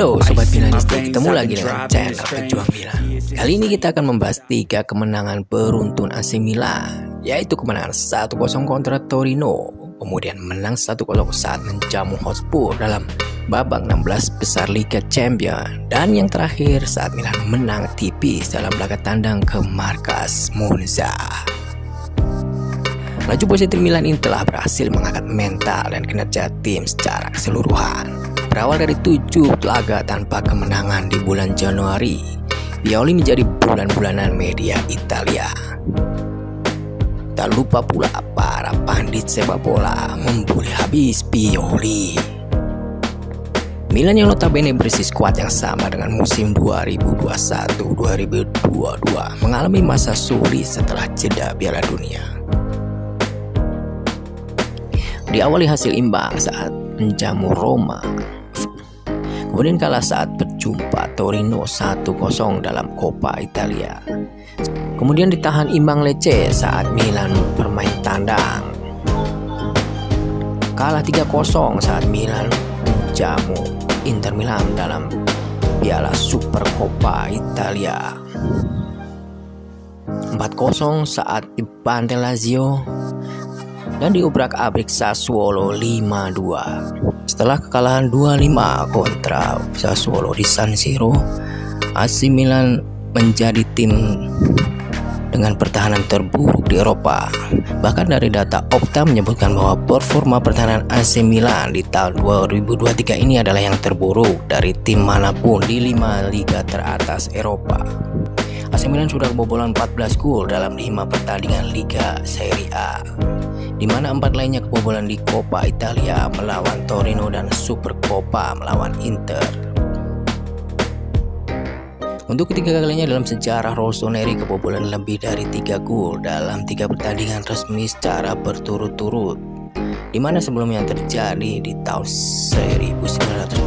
Halo Sobat Milanisti, ketemu lagi dengan channel Pejuang Milan. Kali ini kita akan membahas 3 kemenangan beruntun AC Milan, yaitu kemenangan 1-0 kontra Torino, kemudian menang 1-0 saat menjamu Hotspur dalam babak 16 besar Liga Champions, dan yang terakhir saat Milan menang tipis dalam laga tandang ke markas Monza. Laju positif Milan ini telah berhasil mengangkat mental dan kinerja tim secara keseluruhan. Berawal dari 7 laga tanpa kemenangan di bulan Januari, Pioli menjadi bulan-bulanan media Italia. Tak lupa pula para pandit sepak bola membuli habis Pioli. Milan yang notabene berisi skuad yang sama dengan musim 2021-2022 mengalami masa sulit setelah jeda Piala Dunia. Diawali hasil imbang saat menjamu Roma, kemudian kalah saat berjumpa Torino 1-0 dalam Coppa Italia. Kemudian ditahan imbang Lecce saat Milan bermain tandang. Kalah 3-0 saat Milan menjamu Inter Milan dalam Piala Super Coppa Italia. 4-0 saat dibantai Lazio dan diobrak-abrik Sassuolo 5-2. Setelah kekalahan 2-5 kontra Sassuolo di San Siro, AC Milan menjadi tim dengan pertahanan terburuk di Eropa. Bahkan dari data Opta menyebutkan bahwa performa pertahanan AC Milan di tahun 2023 ini adalah yang terburuk dari tim manapun di 5 liga teratas Eropa. AC Milan sudah kebobolan 14 gol dalam 5 pertandingan Liga Serie A, di mana 4 lainnya kebobolan di Coppa Italia melawan Torino dan Super Coppa melawan Inter. Untuk ketiga kalinya dalam sejarah Rossoneri kebobolan lebih dari 3 gol dalam 3 pertandingan resmi secara berturut-turut, di mana sebelumnya terjadi di tahun 1940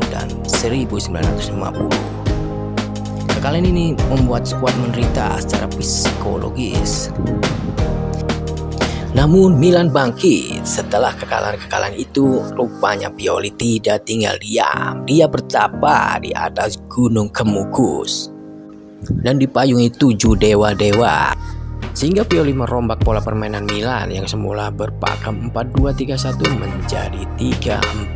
dan 1950. Kekalahan ini membuat skuad menderita secara psikologis. Namun Milan bangkit setelah kekalahan itu. Rupanya Pioli tidak tinggal diam. Dia bertapa di atas gunung Kemukus dan dipayungi 7 dewa-dewa, sehingga Pioli merombak pola permainan Milan yang semula berpakem 4-2-3-1 menjadi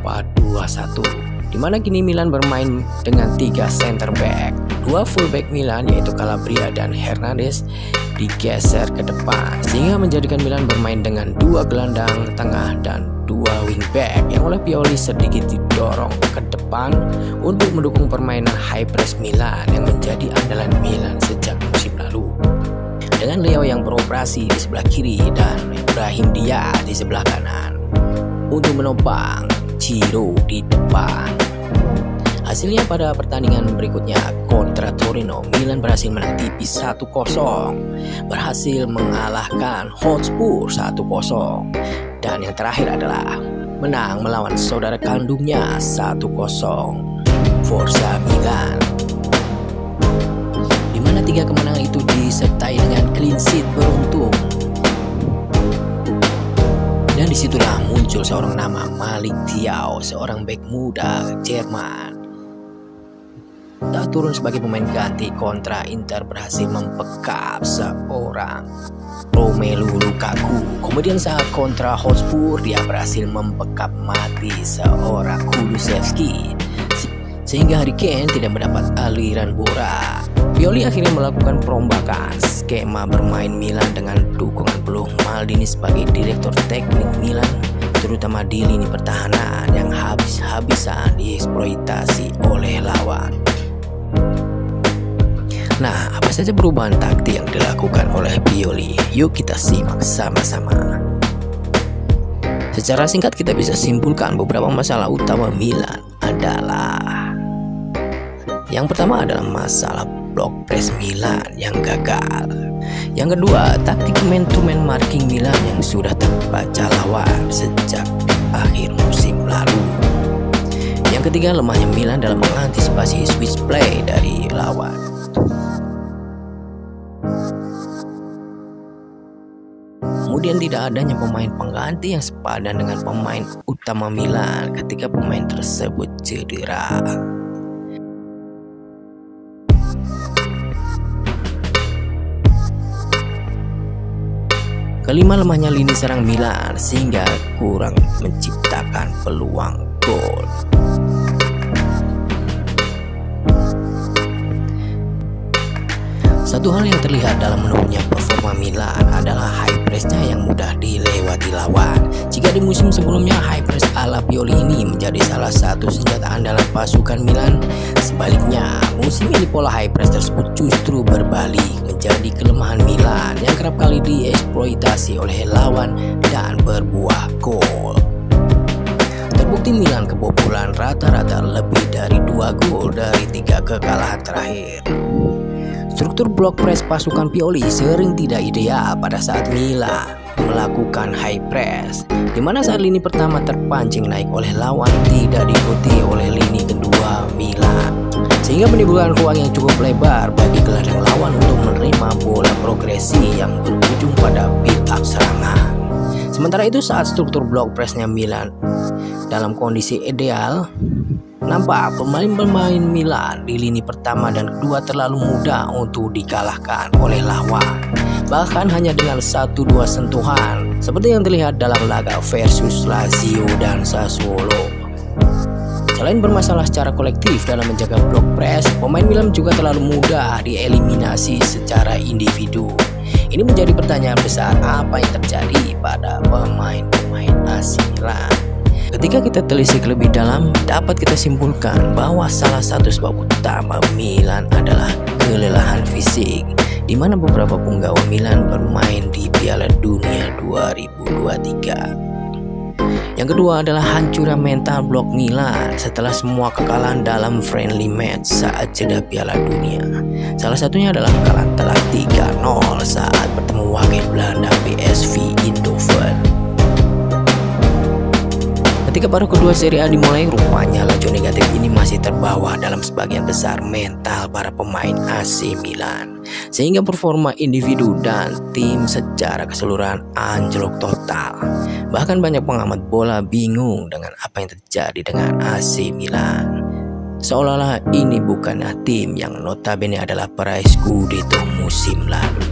3-4-2-1, di mana kini Milan bermain dengan 3 center back. 2 fullback Milan yaitu Calabria dan Hernandez digeser ke depan, sehingga menjadikan Milan bermain dengan 2 gelandang tengah dan 2 wingback yang oleh Pioli sedikit didorong ke depan untuk mendukung permainan high press Milan yang menjadi andalan Milan sejak musim lalu. Dengan Leo yang beroperasi di sebelah kiri dan Brahim Diaz di sebelah kanan untuk menopang Ciro di depan. Hasilnya pada pertandingan berikutnya kontra Torino, Milan berhasil menang tipis 1-0, berhasil mengalahkan Hotspur 1-0, dan yang terakhir adalah menang melawan saudara kandungnya 1-0, Forza Milan. Di mana 3 kemenangan itu disertai dengan clean sheet beruntun. Dan disitulah muncul seorang nama, Malik Thiaw, seorang bek muda Jerman. Tak turun sebagai pemain ganti kontra Inter, berhasil membekap seorang Romelu Lukaku. Kemudian saat kontra Hotspur dia berhasil membekap mati seorang Kulusevski, sehingga Harry Kane tidak mendapat aliran bola. Pioli akhirnya melakukan perombakan skema bermain Milan dengan dukungan penuh Maldini sebagai direktur teknik Milan, terutama di lini pertahanan yang habis-habisan dieksploitasi oleh lawan. Nah, apa saja perubahan taktik yang dilakukan oleh Pioli? Yuk kita simak sama-sama. Secara singkat kita bisa simpulkan beberapa masalah utama Milan adalah: yang pertama adalah masalah block press Milan yang gagal. Yang kedua, taktik man-to-man marking Milan yang sudah terbaca lawan sejak akhir musim lalu. Yang ketiga, lemahnya Milan dalam mengantisipasi switch play dari lawan. Kemudian tidak adanya pemain pengganti yang sepadan dengan pemain utama Milan ketika pemain tersebut cedera. Kelima, lemahnya lini serang Milan sehingga kurang menciptakan peluang gol. Satu hal yang terlihat dalam menurunnya performa Milan adalah high pressnya yang mudah dilewati lawan. Jika di musim sebelumnya high press ala Pioli ini menjadi salah satu senjata andalan pasukan Milan, sebaliknya musim ini pola high press tersebut justru berbalik menjadi kelemahan Milan yang kerap kali dieksploitasi oleh lawan dan berbuah gol. Terbukti Milan kebobolan rata-rata lebih dari 2 gol dari 3 kekalahan terakhir. Struktur blok press pasukan Pioli sering tidak ideal pada saat Milan melakukan high press, di mana saat lini pertama terpancing naik oleh lawan tidak diikuti oleh lini kedua Milan, sehingga menimbulkan ruang yang cukup lebar bagi gelandang lawan untuk menerima bola progresi yang berujung pada build up serangan. Sementara itu saat struktur blok pressnya Milan dalam kondisi ideal, nampak pemain-pemain Milan di lini pertama dan kedua terlalu mudah untuk dikalahkan oleh lawan, bahkan hanya dengan 1-2 sentuhan seperti yang terlihat dalam laga versus Lazio dan Sassuolo. Selain bermasalah secara kolektif dalam menjaga blok press, pemain Milan juga terlalu mudah dieliminasi secara individu. Ini menjadi pertanyaan besar, apa yang terjadi pada pemain-pemain AC Milan? Ketika kita telisik lebih dalam, dapat kita simpulkan bahwa salah satu sebab utama Milan adalah kelelahan fisik, di mana beberapa punggawa Milan bermain di Piala Dunia 2023. Yang kedua adalah hancurnya mental blok Milan setelah semua kekalahan dalam friendly match saat jeda Piala Dunia. Salah satunya adalah kekalahan telak 3-0 saat bertemu wakil Belanda PSV Eindhoven. Ketika baru kedua Serie A dimulai, rupanya laju negatif ini masih terbawa dalam sebagian besar mental para pemain AC Milan, sehingga performa individu dan tim secara keseluruhan anjlok total. Bahkan banyak pengamat bola bingung dengan apa yang terjadi dengan AC Milan, seolah-olah ini bukanlah tim yang notabene adalah peraih Scudetto musim lalu.